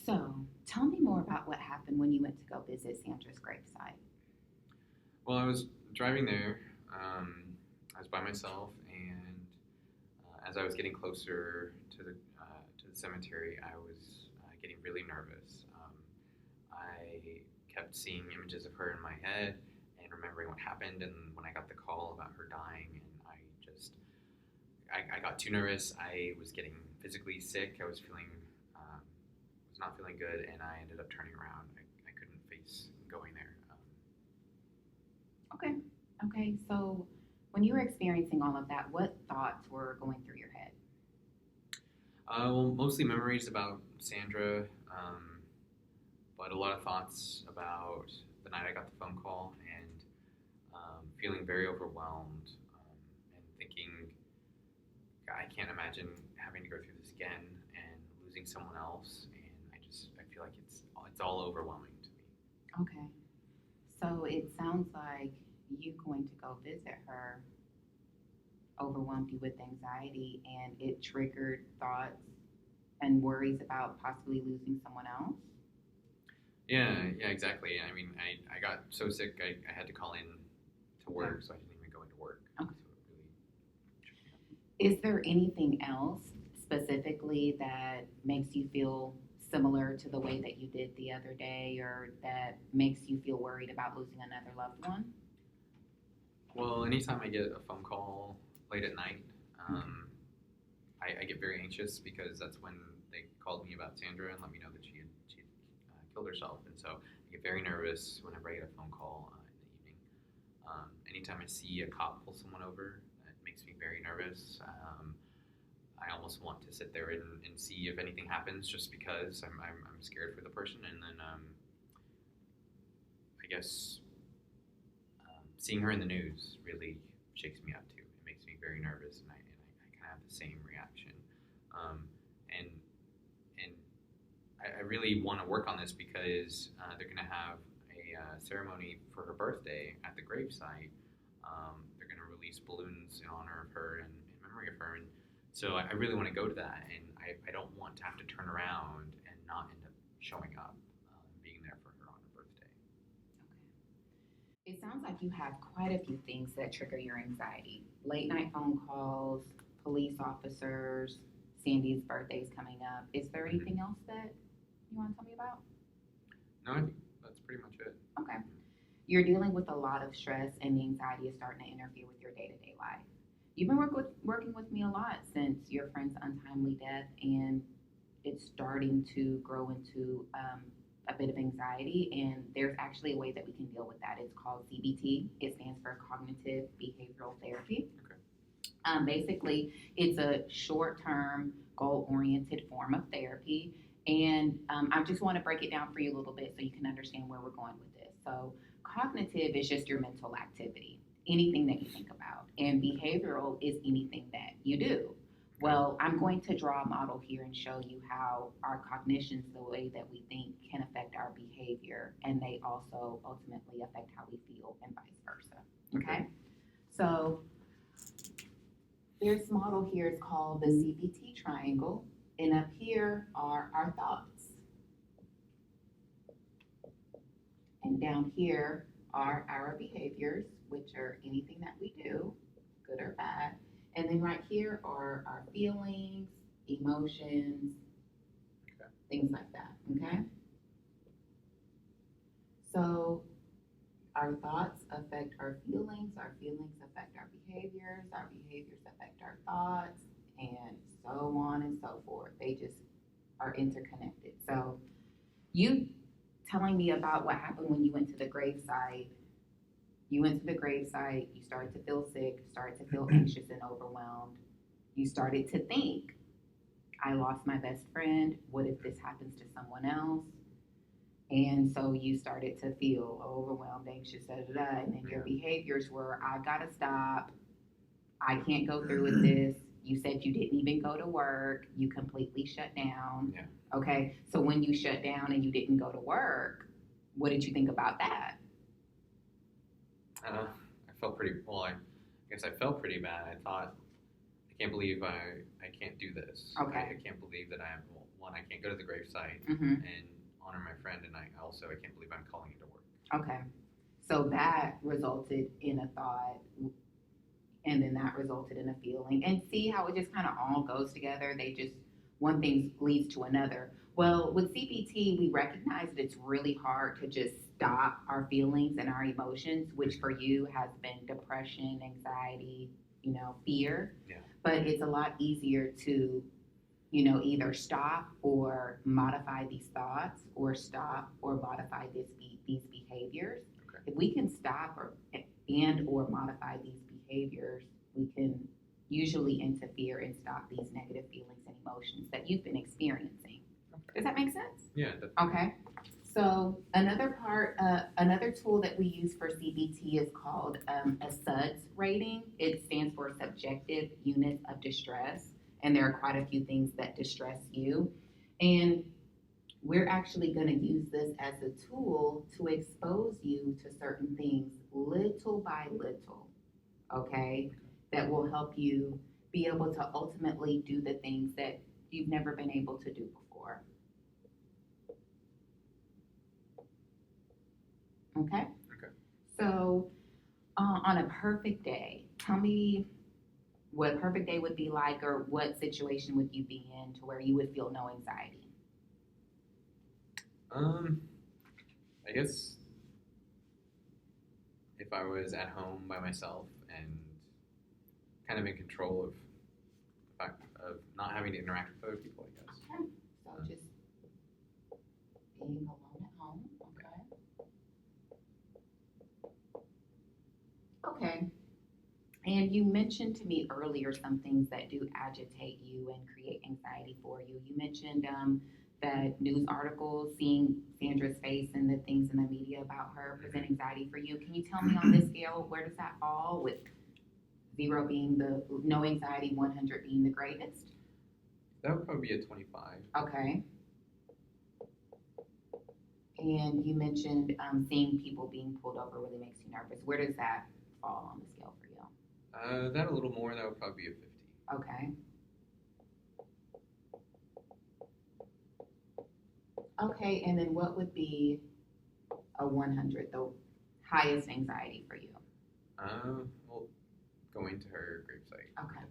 So, tell me more about what happened when you went to go visit Sandra's gravesite. Well, I was driving there. I was by myself, and as I was getting closer to the cemetery, I was getting really nervous. I kept seeing images of her in my head and remembering what happened. And when I got the call about her dying, and I got too nervous. I was getting physically sick. I was was not feeling good, and I ended up turning around. I couldn't face going there. Okay. Okay. So, when you were experiencing all of that, what thoughts were going through your head? Well, mostly memories about Sandra, but a lot of thoughts about the night I got the phone call and feeling very overwhelmed and thinking, I can't imagine having to go through this again and losing someone else. And I feel like it's all overwhelming to me. Okay. So, it sounds like you going to go visit her overwhelmed you with anxiety and it triggered thoughts and worries about possibly losing someone else. Yeah, exactly. I mean, I got so sick I had to call in to Okay. work, so I didn't even go into work. Okay. So it really tripped me up. Is there anything else specifically that makes you feel similar to the way that you did the other day or that makes you feel worried about losing another loved one? Well, anytime I get a phone call late at night, um, I get very anxious because that's when they called me about Sandra and let me know that she had killed herself, and so I get very nervous whenever I get a phone call in the evening. Anytime I see a cop pull someone over, it makes me very nervous. I almost want to sit there and see if anything happens, just because I'm scared for the person, and then I guess seeing her in the news really shakes me up too. It makes me very nervous, and I kind of have the same reaction. Um, and and I really want to work on this because they're going to have a ceremony for her birthday at the gravesite. They're going to release balloons in honor of her and in memory of her, and so I really want to go to that, and I don't want to have to turn around and not end up showing up, being there for her on her birthday. Okay. It sounds like you have quite a few things that trigger your anxiety. Late night phone calls, police officers, Sandy's birthday is coming up. Is there Mm-hmm. anything else that you want to tell me about? No, I think that's pretty much it. Okay. You're dealing with a lot of stress and the anxiety is starting to interfere with your day-to-day life. You've been working with me a lot since your friend's untimely death, and it's starting to grow into a bit of anxiety. And there's actually a way that we can deal with that. It's called CBT. It stands for Cognitive Behavioral Therapy. Okay. Basically, it's a short term, goal oriented form of therapy. And I just want to break it down for you a little bit so you can understand where we're going with this. So, cognitive is just your mental activity, anything that you think about. And behavioral is anything that you do. Well, I'm going to draw a model here and show you how our cognitions, the way that we think, can affect our behavior, and they also ultimately affect how we feel, and vice versa. Okay? So, this model here is called the CBT triangle, and up here are our thoughts. And down here are our behaviors, which are anything that we do, good or bad. And then right here are our feelings, emotions, Okay. things like that. Okay? So our thoughts affect our feelings affect our behaviors affect our thoughts, and so on and so forth. They just are interconnected. So you telling me about what happened when you went to the gravesite. You went to the gravesite, you started to feel sick, started to feel anxious and overwhelmed. You started to think, I lost my best friend. What if this happens to someone else? And so you started to feel overwhelmed, anxious, da da da. And then your behaviors were, I gotta stop. I can't go through with this. You said you didn't even go to work. You completely shut down. Yeah. Okay. So when you shut down and you didn't go to work, what did you think about that? I felt pretty well. I guess I felt pretty bad. I thought, I can't believe I can't do this. Okay. I can't believe that I one, I can't go to the gravesite Mm-hmm. and honor my friend, and I can't believe I'm calling into work. Okay. So that resulted in a thought, and then that resulted in a feeling. And see how it just kind of all goes together? One thing leads to another. Well, with CBT, we recognize that it's really hard to just stop our feelings and our emotions, which for you has been depression, anxiety, fear. Yeah. But it's a lot easier to, either stop or modify these thoughts or stop or modify these behaviors. Okay. If we can stop or modify these behaviors, we can usually interfere and stop these negative feelings and emotions that you've been experiencing. Okay. Does that make sense? Yeah. Definitely. Okay. So another tool that we use for CBT is called a SUDS rating. It stands for Subjective Units of Distress, and there are quite a few things that distress you. And we're actually going to use this as a tool to expose you to certain things little by little, okay, that will help you be able to ultimately do the things that you've never been able to do before. Okay? Okay. So, on a perfect day, tell me what a perfect day would be like, or what situation would you be in to where you would feel no anxiety? I guess if I was at home by myself and kind of in control of the fact of not having to interact with other people, I guess. Okay. So just being alone at home. Okay. Okay. And you mentioned to me earlier some things that do agitate you and create anxiety for you. You mentioned that news articles, seeing Sandra's face and the things in the media about her present anxiety for you. Can you tell me on this scale, where does that fall, with 0 being the no anxiety, 100 being the greatest? That would probably be a 25. Okay. And you mentioned seeing people being pulled over really makes you nervous. Where does that fall on the scale for you? That a little more. That would probably be a 50. Okay. Okay, and then what would be a 100, the highest anxiety for you? Well, going to her gravesite. Okay.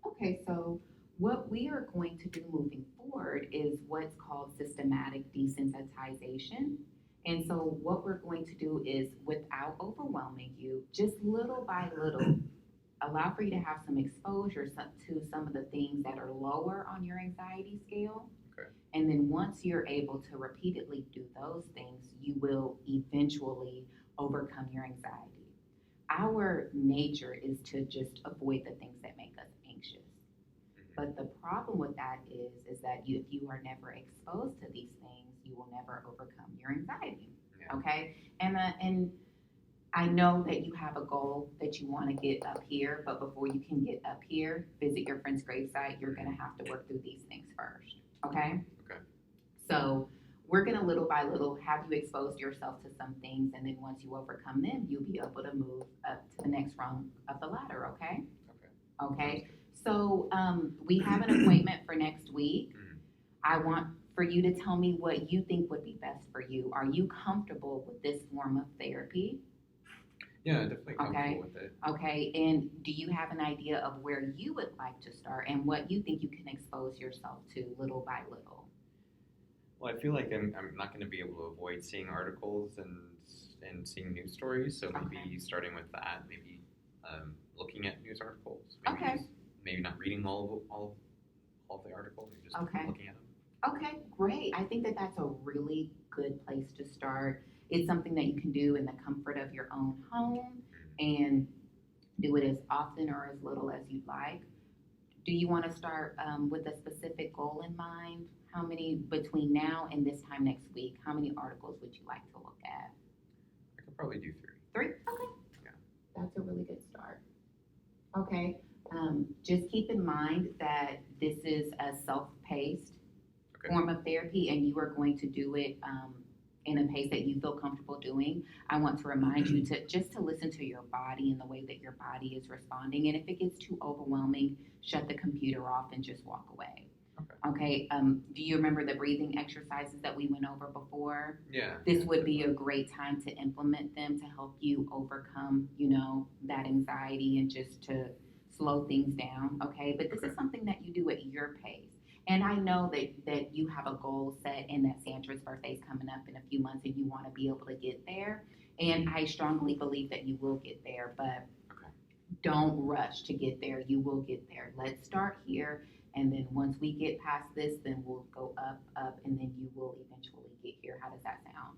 Okay, so what we are going to do moving forward is what's called systematic desensitization. And so what we're going to do is, without overwhelming you, just little by little, allow for you to have some exposure to some of the things that are lower on your anxiety scale. Okay. And then once you're able to repeatedly do those things, you will eventually overcome your anxiety. Our nature is to just avoid the things that make us anxious. But the problem with that is that if you are never exposed to these things, you will never overcome your anxiety. Yeah. Okay? And I know that you have a goal that you want to get up here, but before you can get up here, visit your friend's gravesite, you're going to have to work through these things first. Okay? Okay. So we're going to little by little have you expose yourself to some things, and then once you overcome them, you'll be able to move up to the next rung of the ladder. Okay? Okay. Okay? So we have an appointment for next week. I want for you to tell me what you think would be best for you. Are you comfortable with this form of therapy? Yeah, definitely comfortable with it. Okay, and do you have an idea of where you would like to start and what you think you can expose yourself to little by little? Well, I feel like I'm not going to be able to avoid seeing articles and seeing news stories, so maybe starting with that, maybe looking at news articles, maybe not reading all of the articles, or just looking at them. Okay, great. I think that that's a really good place to start. It's something that you can do in the comfort of your own home and do it as often or as little as you'd like. Do you want to start with a specific goal in mind? How many, between now and this time next week, how many articles would you like to look at? I could probably do 3. 3? Okay. Yeah. That's a really good start. Okay. Just keep in mind that this is a self-paced form of therapy, and you are going to do it in a pace that you feel comfortable doing, I want to remind you to just to listen to your body and the way that your body is responding. And if it gets too overwhelming, shut the computer off and just walk away. Okay. Okay. Do you remember the breathing exercises that we went over before? Yeah. This would be a great time to implement them to help you overcome, that anxiety and just to slow things down. Okay. But this Okay. is something that you do at your pace. And I know that you have a goal set and that Sandra's birthday is coming up in a few months and you want to be able to get there. And I strongly believe that you will get there, but Okay. don't rush to get there. You will get there. Let's start here. And then once we get past this, then we'll go up, up, and then you will eventually get here. How does that sound?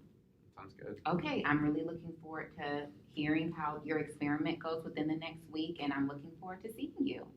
Sounds good. Okay, I'm really looking forward to hearing how your experiment goes within the next week, and I'm looking forward to seeing you.